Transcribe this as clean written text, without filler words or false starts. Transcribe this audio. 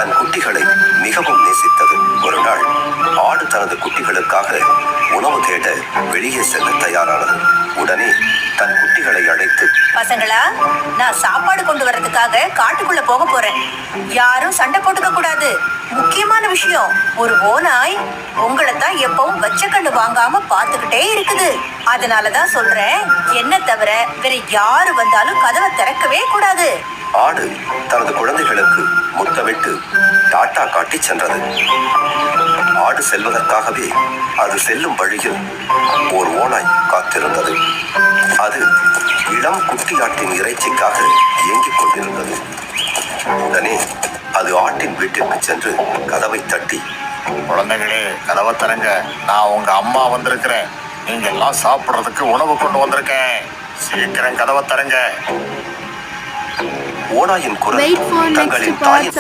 தன் குட்டிகளை மிகவும் நேசித்தது. ஒரு நாள் ஆடு தனது குட்டிகளுக்காக உணவு தேட வெளியே செல்ல தயாரானது. உடனே தன் குட்டிகளை அழைத்து, பசங்களா, நான் சாப்பாடு கொண்டு வர்றதுக்காக காட்டுக்குள்ள போக போறேன். யாரும் சண்டை போட்டுக்க கூடாது. முக்கியமான விஷயம், ஒரு ஓநாய் உங்களை தான் எப்பவும் வச்ச கண்ணு வாங்காம பாத்துக்கிட்டே இருக்குது. அதனாலதான் சொல்றேன், என்ன தவிர வேற யாரு வந்தாலும் கதவை திறக்கவே கூடாது. ஆடு தனது குழந்தைகளுக்கு முத்தமிட்டு டாட்டா காட்டி சென்றது. ஆடு செல்வதற்காகவே அது செல்லும் வழியில் ஓர் ஓநாய் காத்திருந்தது. அது இளம் குட்டி ஆட்டின் இறைச்சிக்காக ஏங்கிக் கொண்டிருந்தது. உடனே அது ஆட்டின் வீட்டிற்கு சென்று கதவை தட்டி, குழந்தைகளே, கதவை தரங்க, நான் உங்க அம்மா வந்திருக்கிறேன். நீங்க எல்லாம் சாப்பிடுறதுக்கு உணவு கொண்டு வந்திருக்கேன். சீக்கிரம் கதவை தரங்க. ஓநாயின் குரல் தங்களின் தாயின்